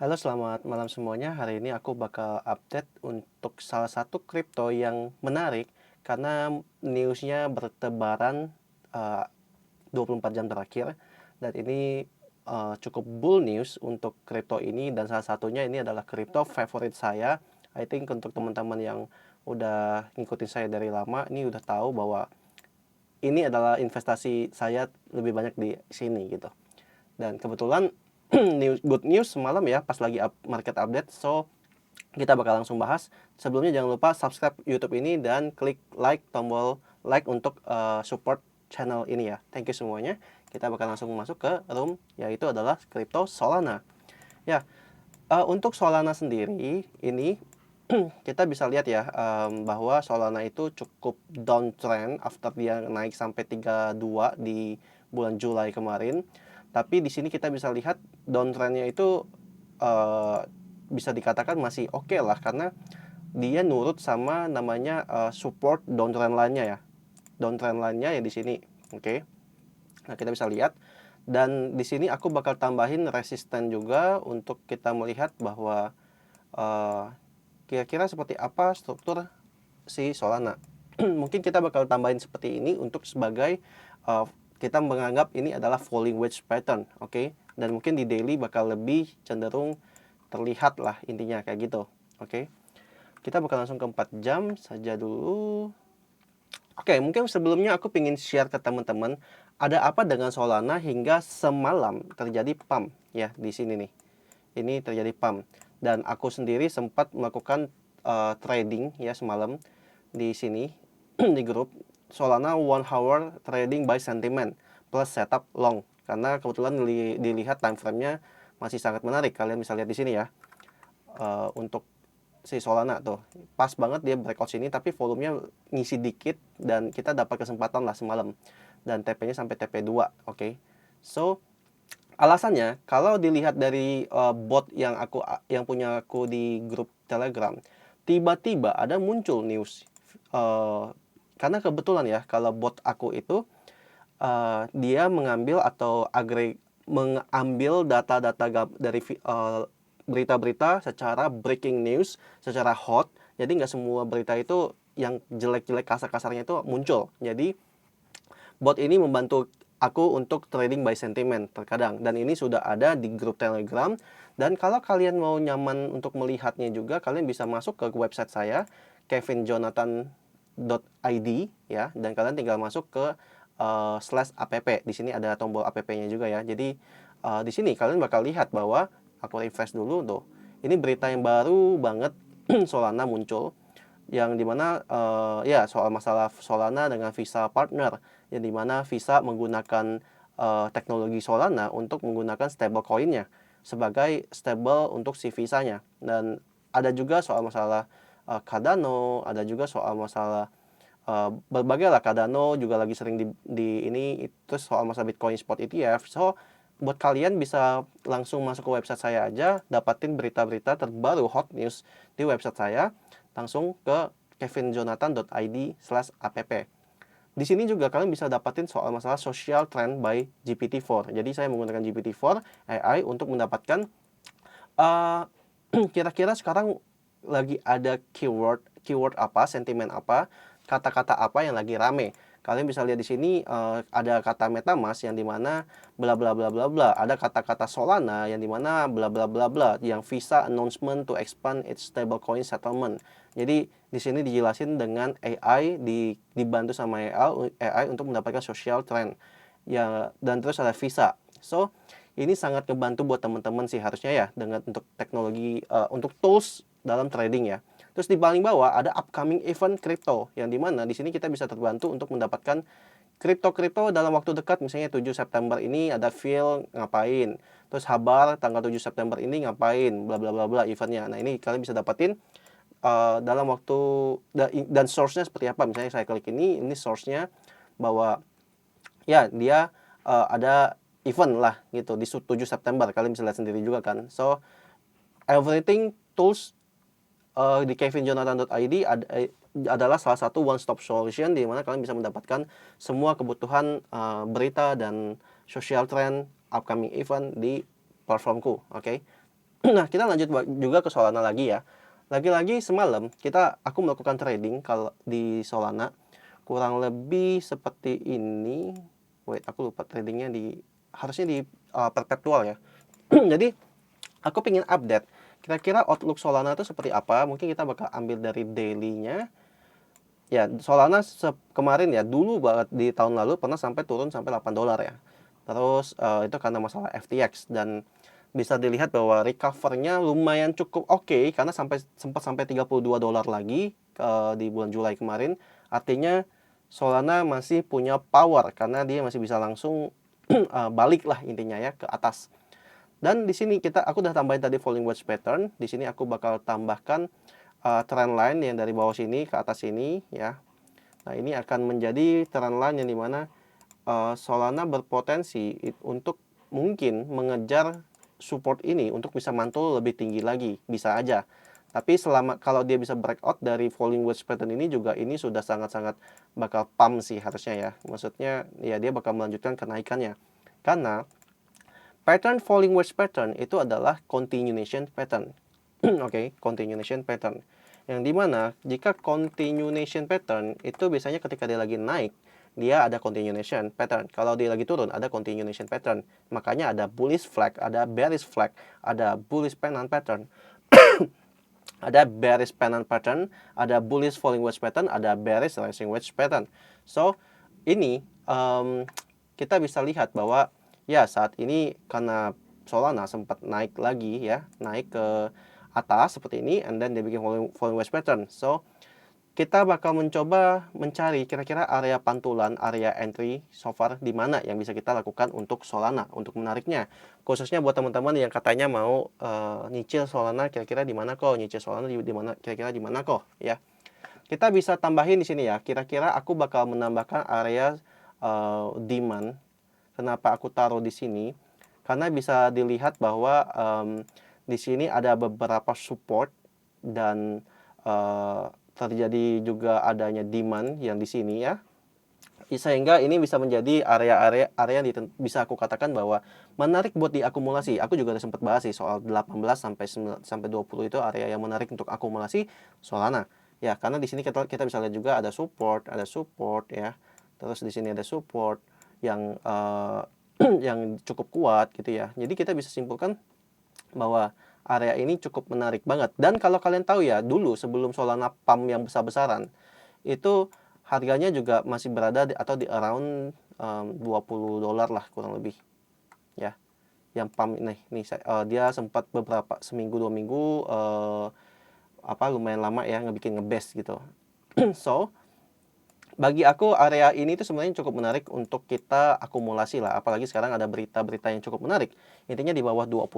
Halo, selamat malam semuanya. Hari ini aku bakal update untuk salah satu kripto yang menarik karena newsnya bertebaran eh, 24 jam terakhir, dan ini cukup bull news untuk kripto ini, dan salah satunya ini adalah kripto favorit saya. I think untuk teman-teman yang udah ngikutin saya dari lama ini udah tahu bahwa ini adalah investasi saya lebih banyak di sini gitu. Dan kebetulan good news semalam ya, pas lagi market update. So kita bakal langsung bahas. Sebelumnya jangan lupa subscribe YouTube ini dan klik tombol like untuk support channel ini ya. Thank you semuanya. Kita bakal langsung masuk ke room, yaitu adalah crypto Solana. Ya, untuk Solana sendiri ini kita bisa lihat ya, bahwa Solana itu cukup downtrend after dia naik sampai 32 di bulan Juli kemarin. Tapi di sini kita bisa lihat downtrendnya itu uh, bisa dikatakan masih oke lah, karena dia nurut sama namanya support downtrend lainnya ya. Downtrend lainnya ya di sini. Oke. Nah, kita bisa lihat, dan di sini aku bakal tambahin resisten juga untuk kita melihat bahwa uh, kira-kira seperti apa struktur si Solana. Mungkin kita bakal tambahin seperti ini untuk sebagai uh, kita menganggap ini adalah falling wedge pattern, oke? Dan mungkin di daily bakal lebih cenderung terlihat lah, intinya kayak gitu, oke? Kita bakal langsung ke 4 jam saja dulu. Oke, mungkin sebelumnya aku ingin share ke teman-teman ada apa dengan Solana hingga semalam terjadi pump ya di sini nih. Ini terjadi pump, dan aku sendiri sempat melakukan trading ya semalam di sini di grup Solana one hour trading by sentiment plus setup long, karena kebetulan dilihat time frame-nya masih sangat menarik. Kalian bisa lihat di sini ya, untuk si Solana tuh pas banget dia breakout sini, tapi volumenya ngisi dikit dan kita dapat kesempatan lah semalam, dan TP-nya sampai TP2. Oke. So alasannya kalau dilihat dari bot yang punya aku di grup Telegram, tiba-tiba ada muncul news, karena kebetulan ya kalau bot aku itu dia mengambil atau mengambil data-data dari berita-berita secara breaking news, secara hot. Jadi nggak semua berita itu yang jelek-jelek kasar-kasarnya itu muncul. Jadi bot ini membantu aku untuk trading by sentiment terkadang, dan ini sudah ada di grup Telegram. Dan kalau kalian mau nyaman untuk melihatnya juga, kalian bisa masuk ke website saya kevinjonathan.id ya, dan kalian tinggal masuk ke /app. Di sini ada tombol app-nya juga ya. Jadi di sini kalian bakal lihat bahwa aku refresh dulu tuh. Ini berita yang baru banget Solana muncul, yang dimana ya soal masalah Solana dengan Visa partner, yang dimana Visa menggunakan teknologi Solana untuk menggunakan stable coinnya sebagai stable untuk si Visanya. Dan ada juga soal masalah Cardano, ada juga soal masalah berbagai lah. Cardano juga lagi sering di ini, itu soal masalah Bitcoin spot ETF. So buat kalian bisa langsung masuk ke website saya aja, dapatin berita-berita terbaru hot news di website saya, langsung ke kevinjonathan.id/app. Di sini juga kalian bisa dapatin soal masalah social trend by GPT-4. Jadi saya menggunakan GPT-4 AI untuk mendapatkan uh, kira-kira sekarang lagi ada keyword apa, sentimen apa, kata-kata apa yang lagi rame. Kalian bisa lihat di sini ada kata MetaMask yang dimana bla bla bla bla bla, ada kata-kata Solana yang dimana bla bla bla bla, yang Visa announcement to expand its stablecoin settlement. Jadi di sini dijelasin dengan AI, dibantu sama AI untuk mendapatkan social trend ya, dan terus ada Visa. So ini sangat ngebantu buat teman-teman sih harusnya ya, dengan untuk teknologi untuk tools dalam trading ya. Terus di paling bawah ada upcoming event crypto, yang dimana di sini kita bisa terbantu untuk mendapatkan kripto-kripto dalam waktu dekat. Misalnya 7 September ini ada Phil ngapain, terus Habar tanggal 7 September ini ngapain, bla bla bla bla eventnya. Nah ini kalian bisa dapetin dalam waktu, dan source-nya seperti apa. Misalnya saya klik ini source-nya bahwa ya dia ada event lah gitu di 7 September. Kalian bisa lihat sendiri juga kan. So everything tools di kevinjonathan.id adalah salah satu one stop solution di mana kalian bisa mendapatkan semua kebutuhan berita dan social trend upcoming event di platformku. Oke. Nah, kita lanjut juga ke Solana lagi ya. Lagi-lagi semalam aku melakukan trading kalau di Solana kurang lebih seperti ini. Wait, aku lupa tradingnya harusnya di perpetual ya. Jadi aku pengen update kira-kira outlook Solana itu seperti apa. Mungkin kita bakal ambil dari daily-nya. Ya, Solana kemarin ya, dulu banget di tahun lalu pernah sampai turun sampai $8 ya. Terus itu karena masalah FTX, dan bisa dilihat bahwa recover-nya lumayan cukup oke, karena sempat sampai $32 lagi di bulan Juli kemarin. Artinya Solana masih punya power karena dia masih bisa langsung balik lah intinya ya ke atas. Dan di sini aku udah tambahin tadi falling wedge pattern. Di sini aku bakal tambahkan trend line yang dari bawah sini ke atas sini ya. Nah, ini akan menjadi trend line yang dimana Solana berpotensi untuk mungkin mengejar support ini untuk bisa mantul lebih tinggi lagi, bisa aja. Tapi kalau dia bisa breakout dari falling wedge pattern ini juga, ini sudah sangat-sangat bakal pump sih harusnya ya. Maksudnya ya dia bakal melanjutkan kenaikannya. Karena pattern falling wedge pattern itu adalah continuation pattern. Oke, continuation pattern. Yang dimana jika continuation pattern itu biasanya ketika dia lagi naik, dia ada continuation pattern. Kalau dia lagi turun, ada continuation pattern. Makanya ada bullish flag, ada bearish flag, ada bullish pennant pattern, ada bearish pennant pattern, ada bullish falling wedge pattern, ada bearish rising wedge pattern. So, ini kita bisa lihat bahwa ya saat ini karena Solana sempat naik lagi ya, naik ke atas seperti ini, and then dia bikin falling wedge pattern. So, kita bakal mencoba mencari kira-kira area pantulan, area entry so far di mana yang bisa kita lakukan untuk Solana, untuk menariknya. Khususnya buat teman-teman yang katanya mau nyicil Solana, kira-kira di mana kok, nyicil Solana di mana, kira-kira di mana kok, ya. Kita bisa tambahin di sini ya, kira-kira aku bakal menambahkan area demand. Kenapa aku taruh di sini? Karena bisa dilihat bahwa di sini ada beberapa support dan terjadi juga adanya demand yang di sini ya. Sehingga ini bisa menjadi area-area yang bisa aku katakan bahwa menarik buat diakumulasi. Aku juga udah sempat bahas sih soal 18 sampai 20 itu area yang menarik untuk akumulasi Solana. Ya, karena di sini kita bisa lihat juga ada support ya. Terus di sini ada support yang yang cukup kuat gitu ya. Jadi kita bisa simpulkan bahwa area ini cukup menarik banget. Dan kalau kalian tahu ya, dulu sebelum Solana pump yang besar-besaran, itu harganya juga masih berada atau di around $20 lah kurang lebih. Ya. Yang pump dia sempat seminggu 2 minggu lumayan lama ya ngebikin ngebest gitu. So, bagi aku area ini tuh sebenarnya cukup menarik untuk kita akumulasi lah, apalagi sekarang ada berita-berita yang cukup menarik. Intinya di bawah 20,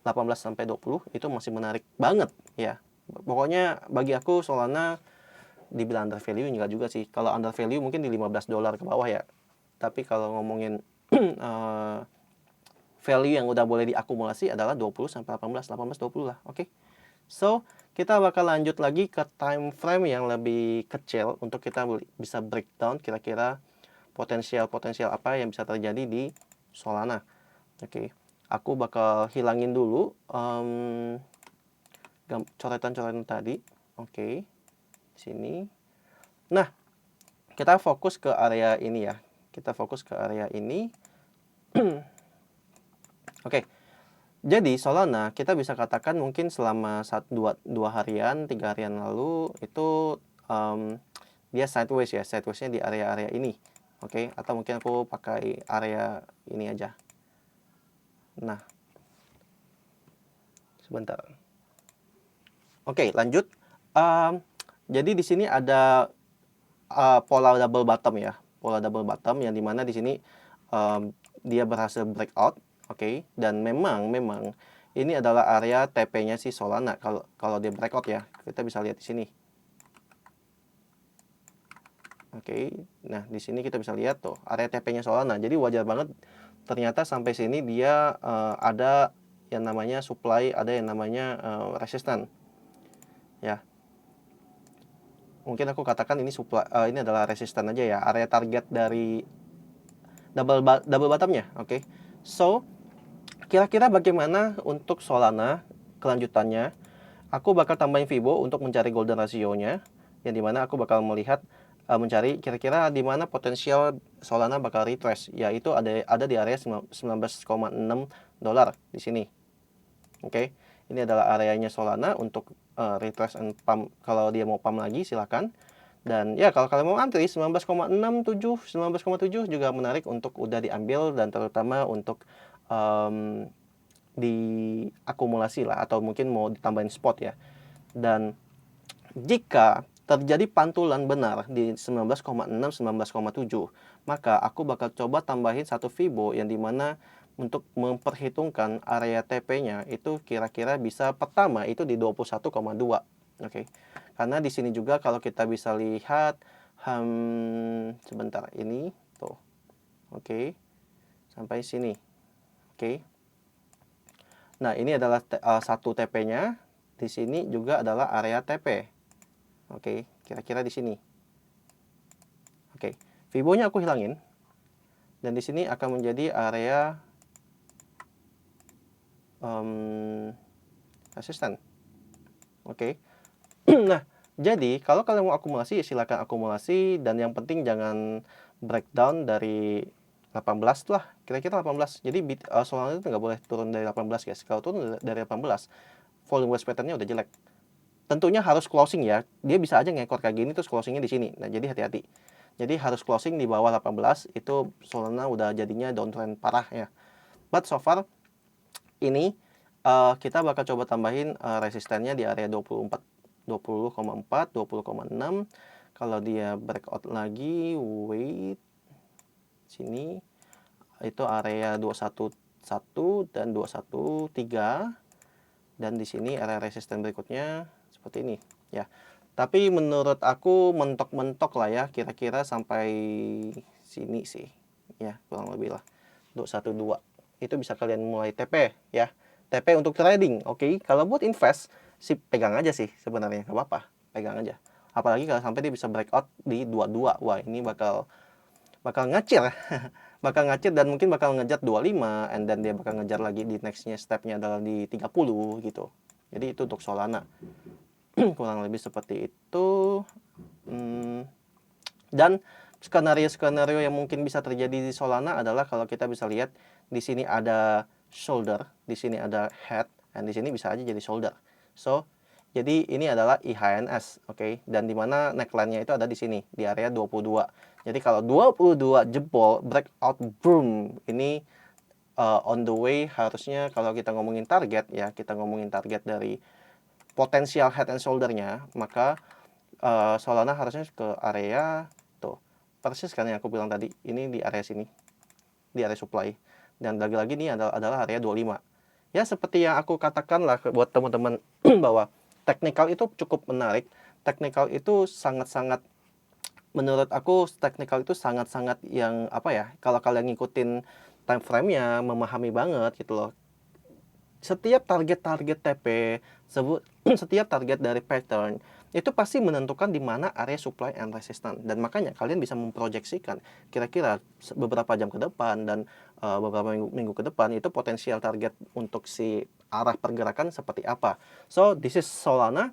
18 sampai 20 itu masih menarik banget ya. Pokoknya bagi aku Solana dibilang under value enggak juga sih. Kalau under value mungkin di $15 ke bawah ya. Tapi kalau ngomongin value yang udah boleh diakumulasi adalah 20 sampai 18, 20 lah. Oke. So, kita bakal lanjut lagi ke time frame yang lebih kecil untuk kita bisa breakdown kira-kira potensial apa yang bisa terjadi di Solana. Oke. Aku bakal hilangin dulu coretan-coretan tadi. Oke. Sini. Nah, kita fokus ke area ini ya. Kita fokus ke area ini. Oke. Jadi Solana kita bisa katakan mungkin selama 2 harian, 3 harian lalu itu dia sideways ya, sidewaysnya di area-area ini. Oke, atau mungkin aku pakai area ini aja. Nah, sebentar. Oke, lanjut. Jadi di sini ada pola double bottom ya, pola double bottom yang dimana di sini dia berhasil breakout. Oke, dan memang ini adalah area TP-nya si Solana kalau dia breakout ya. Kita bisa lihat di sini. Oke, nah di sini kita bisa lihat tuh area TP-nya Solana. Jadi wajar banget ternyata sampai sini dia ada yang namanya supply, ada yang namanya resistance. Ya. Mungkin aku katakan ini ini adalah resistance aja ya, area target dari double bottomnya. Oke. So, Kira-kira bagaimana untuk Solana kelanjutannya? Aku bakal tambahin Fibo untuk mencari golden ratio-nya, yang dimana aku bakal melihat mencari kira-kira di mana potensial Solana bakal retrace, yaitu ada di area 19,6 dolar di sini. Oke, ini adalah areanya Solana untuk retrace and pump. Kalau dia mau pump lagi silahkan. Dan ya kalau kalian mau antri 19,67, 19,7 juga menarik untuk udah diambil, dan terutama untuk diakumulasi lah, atau mungkin mau ditambahin spot ya. Dan jika terjadi pantulan benar di 19,6, 19,7, maka aku bakal coba tambahin satu Fibo yang dimana untuk memperhitungkan area TP-nya itu kira-kira bisa pertama itu di 21,2. Oke. Karena di sini juga kalau kita bisa lihat sebentar ini tuh. Oke. Sampai sini. Oke. Nah, ini adalah satu TP-nya. Di sini juga adalah area TP. Oke, kira-kira di sini. Oke, Fibo-nya aku hilangin. Dan di sini akan menjadi area resisten. Oke. Nah, jadi kalau kalian mau akumulasi, silakan akumulasi, dan yang penting jangan breakdown dari 18 lah, kira-kira 18. Jadi Solana itu nggak boleh turun dari 18 guys. Kalau turun dari 18, volume wash pattern-nya udah jelek. Tentunya harus closing ya. Dia bisa aja ngekor kayak gini terus closingnya di sini. Nah, jadi hati-hati. Jadi harus closing di bawah 18, itu Solana udah jadinya downtrend parah ya. But so far ini kita bakal coba tambahin resistennya di area 20,4, 20,6. Kalau dia breakout lagi, wait, sini itu area 211 dan 213, dan di sini area resisten berikutnya seperti ini ya. Tapi menurut aku mentok-mentok lah ya, kira-kira sampai sini sih ya, kurang lebih lah 212. Itu bisa kalian mulai TP ya. TP untuk trading, oke. Kalau buat invest sih pegang aja sih sebenarnya, nggak apa-apa, pegang aja. Apalagi kalau sampai dia bisa breakout di 22, wah ini bakal ngacir bakal ngacir, dan mungkin bakal ngejar 25, and then dia bakal ngejar lagi di nextnya, stepnya adalah di 30 gitu. Jadi itu untuk Solana. Kurang lebih seperti itu. Dan skenario-skenario yang mungkin bisa terjadi di Solana adalah kalau kita bisa lihat di sini ada shoulder, di sini ada head, dan di sini bisa aja jadi shoulder. So, jadi ini adalah IHNS, oke. Dan di mana neckline-nya itu ada di sini, di area 22. Jadi kalau 22 jebol, breakout boom, ini on the way harusnya. Kalau kita ngomongin target ya, kita ngomongin target dari potensial head and shoulder-nya, maka Solana harusnya ke area tuh, persis kan yang aku bilang tadi, ini di area sini, di area supply. Dan lagi-lagi ini adalah area 25. Ya seperti yang aku katakan lah buat teman-teman bahwa technical itu cukup menarik. Technical itu sangat-sangat, menurut aku technical itu sangat-sangat yang apa ya, kalau kalian ngikutin time frame-nya, memahami banget gitu loh. Setiap target-target TP, setiap target dari pattern itu pasti menentukan di mana area supply and resistance, dan makanya kalian bisa memproyeksikan kira-kira beberapa jam ke depan dan beberapa minggu ke depan itu potensial target untuk si arah pergerakan seperti apa. So this is Solana.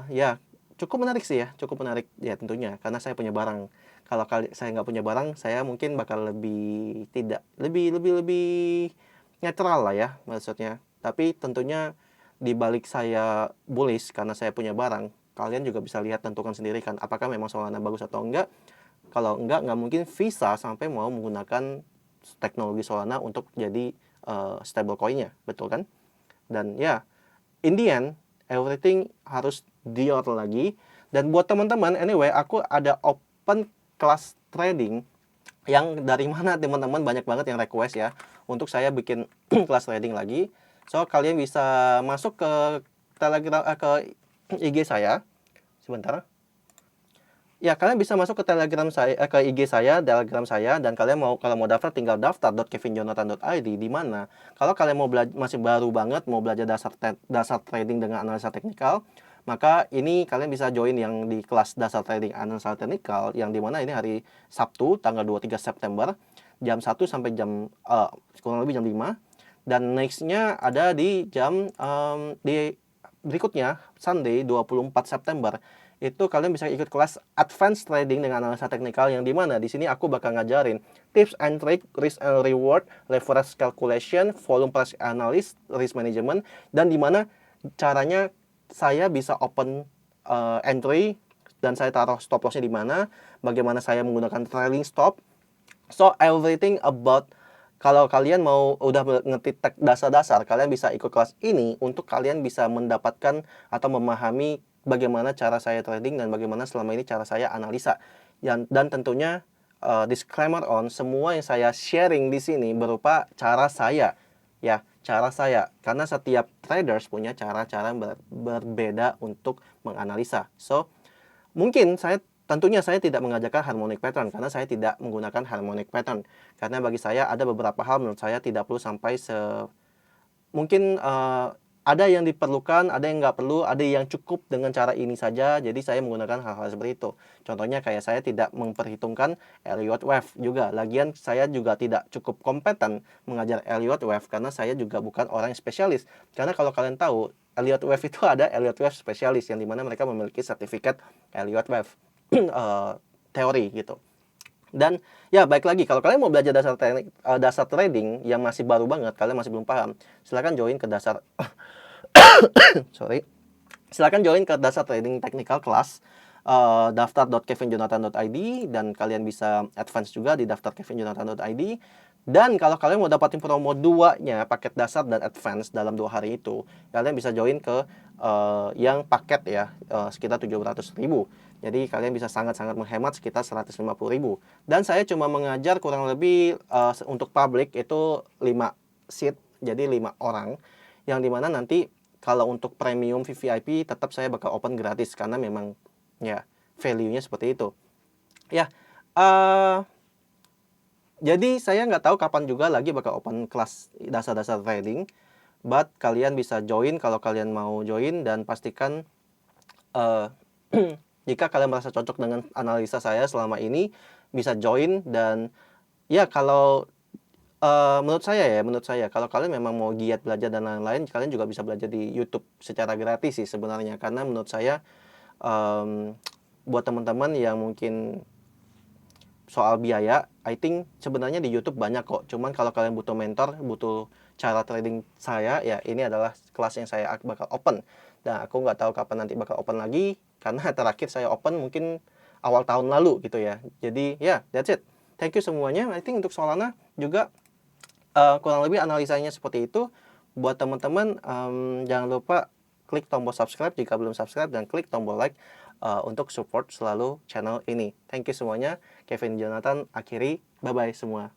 Ya cukup menarik sih ya, cukup menarik ya tentunya karena saya punya barang. Kalau saya nggak punya barang, saya mungkin bakal lebih tidak lebih netral lah ya maksudnya. Tapi tentunya di balik saya bullish karena saya punya barang, kalian juga bisa lihat, tentukan sendiri kan apakah memang Solana bagus atau enggak. Kalau enggak mungkin Visa sampai mau menggunakan teknologi Solana untuk jadi stable coin-nya, betul kan? Dan ya, in the end everything harus dior lagi. Dan buat teman-teman, anyway, aku ada open class trading yang dari mana teman-teman banyak banget yang request ya untuk saya bikin kelas trading lagi. So kalian bisa masuk ke Telegram, ke IG saya sebentar. Ya, kalian bisa masuk ke Telegram saya, ke IG saya, Telegram saya, dan kalian kalau mau daftar tinggal daftar.kevinjonathan.id, di mana kalau kalian mau masih baru banget mau belajar dasar trading dengan analisa teknikal, maka ini kalian bisa join yang di kelas dasar trading analisa teknikal, yang dimana ini hari Sabtu tanggal 23 September jam 1 sampai jam kurang lebih jam 5. Dan next-nya ada di jam di berikutnya, Sunday 24 September. Itu kalian bisa ikut kelas Advanced Trading dengan analisa teknikal, yang dimana di sini aku bakal ngajarin tips and trick, risk and reward, leverage calculation, volume price analysis, risk management, dan dimana caranya saya bisa open entry dan saya taruh stop lossnya di mana, bagaimana saya menggunakan trailing stop. So everything about, kalau kalian mau udah ngerti dasar-dasar, kalian bisa ikut kelas ini untuk kalian bisa mendapatkan atau memahami bagaimana cara saya trading dan bagaimana selama ini cara saya analisa. Dan tentunya disclaimer on, semua yang saya sharing di sini berupa cara saya, ya, cara saya. Karena setiap traders punya cara-cara berbeda untuk menganalisa. So, mungkin tentunya saya tidak mengajarkan harmonic pattern karena saya tidak menggunakan harmonic pattern. Karena bagi saya ada beberapa hal menurut saya tidak perlu sampai mungkin ada yang diperlukan, ada yang nggak perlu, ada yang cukup dengan cara ini saja. Jadi saya menggunakan hal-hal seperti itu. Contohnya kayak saya tidak memperhitungkan Elliott wave juga. Lagian saya juga tidak cukup kompeten mengajar Elliott wave karena saya juga bukan orang yang spesialis. Karena kalau kalian tahu, Elliott wave itu ada Elliott wave spesialis yang dimana mereka memiliki sertifikat Elliott wave teori gitu. Dan ya baik lagi, kalau kalian mau belajar dasar trading yang masih baru banget, kalian masih belum paham, silakan join ke sorry, silakan join ke dasar trading technical class, daftar.kevinjonathan.id, dan kalian bisa advance juga di daftar kevinjonathan.id. Dan kalau kalian mau dapatin promo 2-nya, paket dasar dan advance dalam 2 hari itu, kalian bisa join ke yang paket ya, sekitar 700.000. Jadi kalian bisa sangat-sangat menghemat sekitar 150.000. Dan saya cuma mengajar kurang lebih untuk public itu 5 seat, jadi 5 orang. Yang dimana nanti kalau untuk premium VVIP tetap saya bakal open gratis karena memang ya value-nya seperti itu. Ya, jadi saya nggak tahu kapan juga lagi bakal open kelas dasar-dasar trading. But kalian bisa join kalau kalian mau join, dan pastikan jika kalian merasa cocok dengan analisa saya selama ini, bisa join. Dan ya kalau menurut saya kalau kalian memang mau giat belajar dan lain-lain, kalian juga bisa belajar di YouTube secara gratis sih sebenarnya. Karena menurut saya buat teman-teman yang mungkin soal biaya, I think sebenarnya di YouTube banyak kok. Cuman kalau kalian butuh mentor, butuh cara trading saya, ya ini adalah kelas yang saya bakal open. Dan aku nggak tahu kapan nanti bakal open lagi, karena terakhir saya open mungkin awal tahun lalu gitu ya. Jadi ya, that's it. Thank you semuanya. I think untuk Solana juga kurang lebih analisanya seperti itu. Buat teman-teman, jangan lupa klik tombol subscribe jika belum subscribe, dan klik tombol like untuk support selalu channel ini. Thank you semuanya. Kevin Jonathan akhiri. Bye-bye semua.